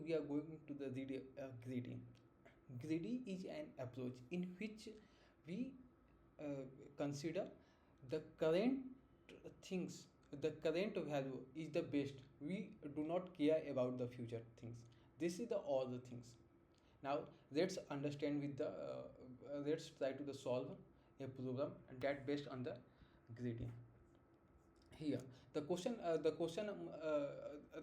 we are going to the greedy. Greedy is an approach in which we consider the current things, the current value is the best. We do not care about the future things. This is the all the things. Now let's understand with the let's try to the solve a program that based on the greedy. Here the question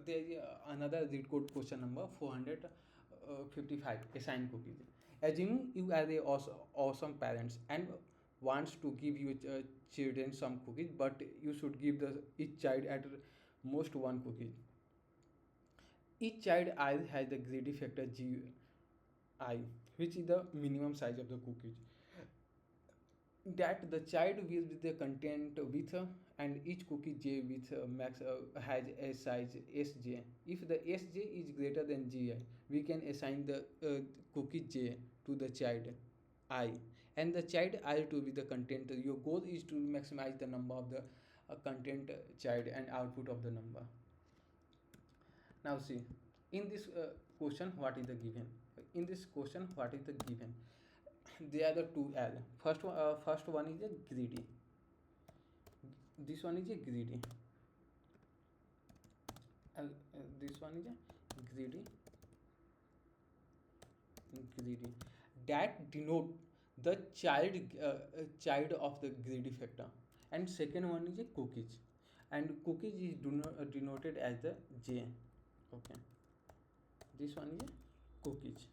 there is another LeetCode question number 455, assign cookies. Assuming you are a awesome parents and wants to give your children some cookies, but you should give the each child at most one cookie. Each child I has the greedy factor gi, which is the minimum size of the cookies that the child will be the content with, and each cookie j with max has a size sj. If the sj is greater than gi, we can assign the cookie j to the child I, and the child I to be the content. Your goal is to maximize the number of the content child and output of the number. Now see, in this question what is the given? In this question what is the given? There are the two L. First one is a greedy. This one is a greedy. This one is a greedy. Greedy. That denote the child of the greedy factor. And second one is a cookies. And cookies is denoted as the J. Okay. This one is a cookies.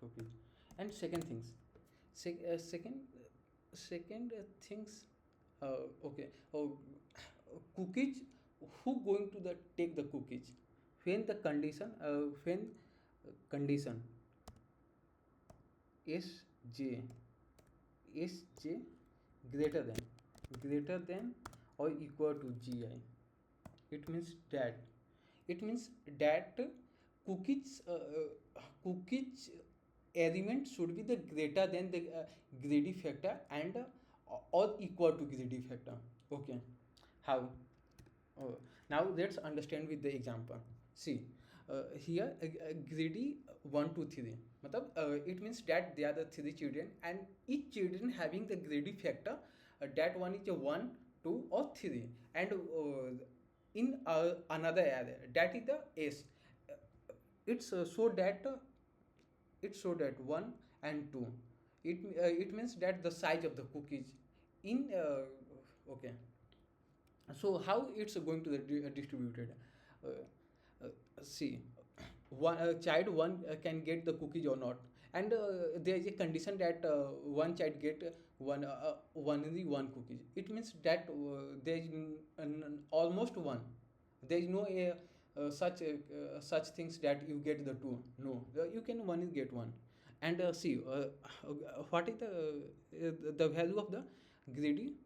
Cookies. And second things, second things, okay. Cookies, who going to the take the cookies when the condition when condition sj greater than or equal to gi. It means that cookies element should be the greater than the greedy factor and or equal to greedy factor. Okay, how? Now let's understand with the example. See, here greedy 1 2 3 matlab, it means that there are the three children and each children having the greedy factor, that one is a 1 2 or 3, and in another area that is the s, it's so that 1 and 2, it means that the size of the cookies in okay. So how it's going to the distributed? uh, See, one child one can get the cookies or not, and there is a condition that one child get only one cookies. It means that there is almost one. There is no such things that you get the two. No, you can only get one. And see, what is the value of the greedy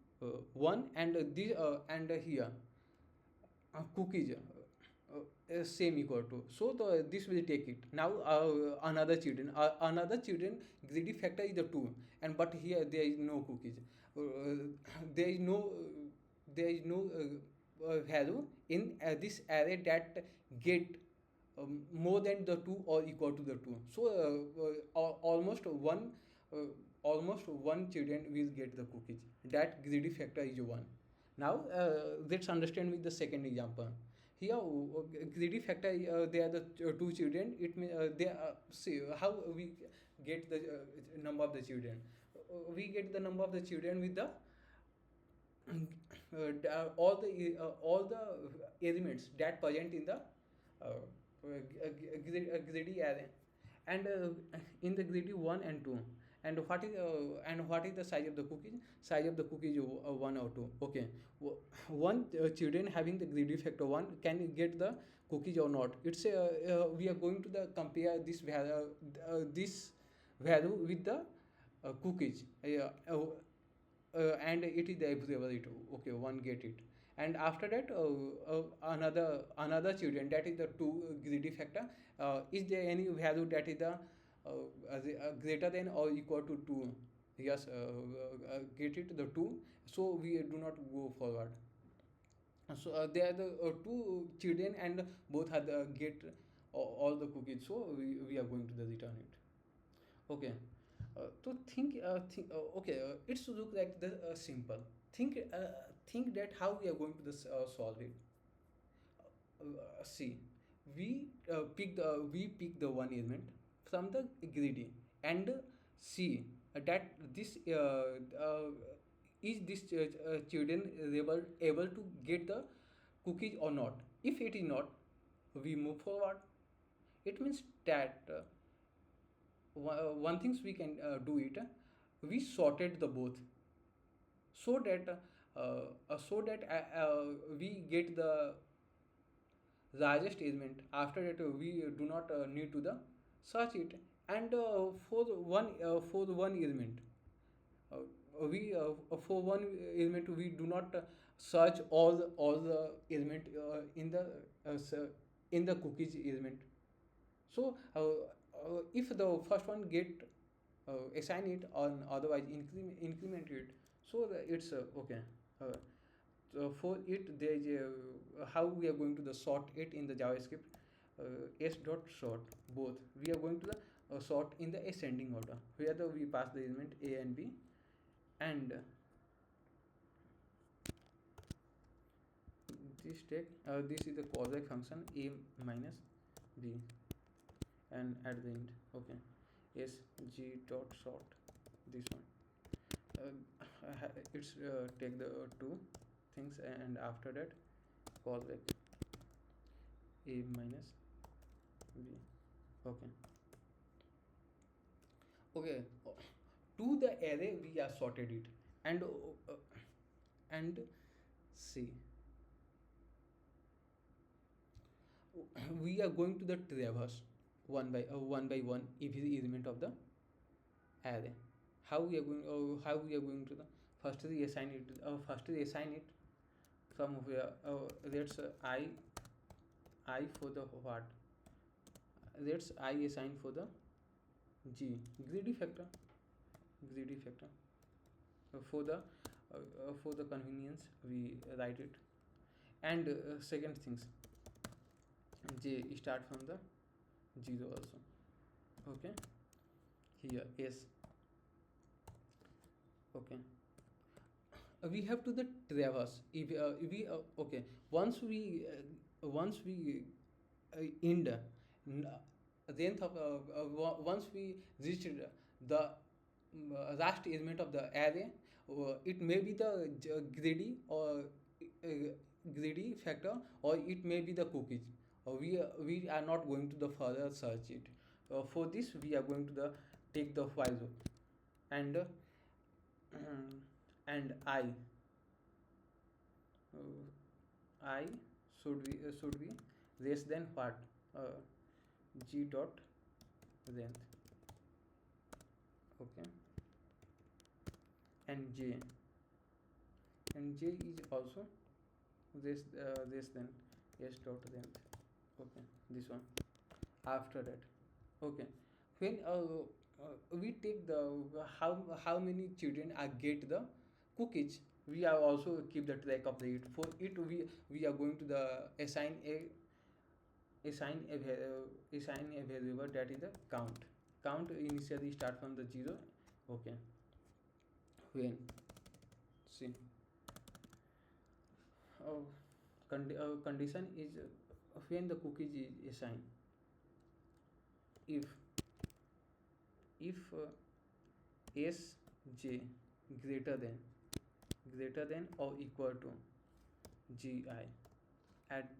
one, and this and here cookies same equal to, so this will take it. Now another children greedy factor is the 2, and but here there is no cookies. There is no value in this array that get more than the 2 or equal to the 2. So almost one children will get the cookies. That greedy factor is 1. Now let's understand with the second example. Here greedy factor, they are the two children. It means they see how we get the number of the children. We get the number of the children with the all the elements that present in the greedy array, and in the greedy 1 and 2. And what is the size of the cookie? Size of the cookie is 1 or 2. Okay, one children having the greedy factor 1 can get the cookies or not. It's we are going to the compare this value with the cookies, and it is the availability. Okay, one get it, and after that another children, that is the 2 greedy factor. Is there any value that is the greater than or equal to 2? Yes, get it the 2, so we do not go forward. So they are the two children, and both are the get all the cookies, so we are going to the return it. Okay. To think okay, it's look like the simple. Think that how we are going to this solve it. See, we pick the one element from the greedy, and see that this is this children able to get the cookies or not. If it is not, we move forward. It means that one things we can do it. We sorted the both, so that we get the largest element. After that, we do not need to the search it. And for one element, we for one element we do not search all the element in the cookies element. So if the first one get assign it, or otherwise increment it, so it's okay. uh, so for it, there is how we are going to the sort it in the JavaScript. S dot sort both. We are going to the sort in the ascending order, where we pass the element a and b, and this is the callback function a minus b, and at the end, okay, s g dot sort, this one. It's take the two things, and after that callback a minus b. Okay. Okay. To the array we are sorted it, and and see, we are going to the traverse one by one every element of the array. How we are going to the firstly assign it, from where, let's I for the what, let's I assign for the g, greedy factor, greedy factor. For the convenience we write it. And second things, j start from the 0 also. Okay. Here s. Okay. We have to the traverse. If we okay, once we end length of once we reach the last element of the array, it may be the greedy, or uh, greedy factor, or it may be the cookies. We are not going to the further search it. For this we are going to the take the while loop, and and I should be less than what, g dot length. Okay. And j is also less than s dot length. Okay, this one. After that, okay, when we take the how many children are get the cookies, we are also keep the track of the it. For it, we are going to the assign a variable, that is the count initially start from the 0. Okay. When, see, condition is when the cookies is assigned, if sj greater than or equal to gi, at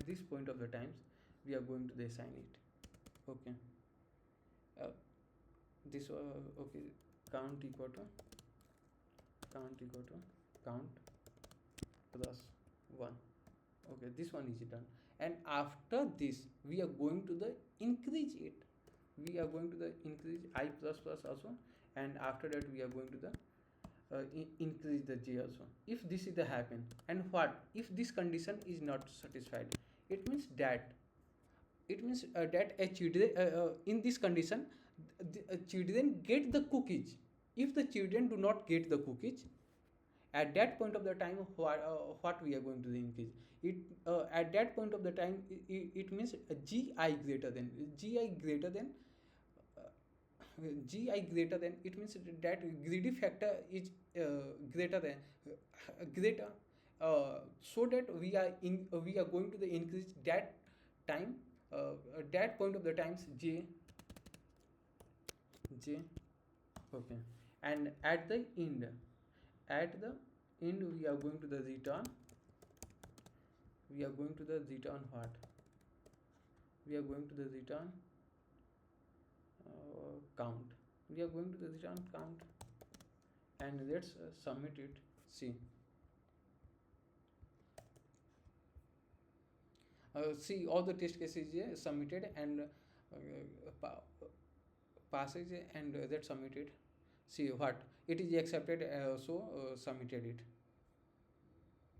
this point of the times we are going to assign it. Okay. uh, this okay, count equal to count plus 1. Okay, this one is done. And after this we are going to the increase it. We are going to the increase I plus plus also, and after that we are going to the increase the j also. If this is the happen, and what if this condition is not satisfied, it means that a children, in this condition, the children get the cookies. If the children do not get the cookies, at that point of the time, what we are going to increase it, at that point of the time, it means gi greater than gi greater than gi greater than, it means that greedy factor is greater than greater, so that we are going to the increase that time, that point of the times j. Okay. And at the end, we are going to the return, we are going to the return what, we are going to the return count, we are going to the return count, and let's submit it. See, see all the test cases submitted, and passage, and that submitted. See what it is accepted, so submitted it.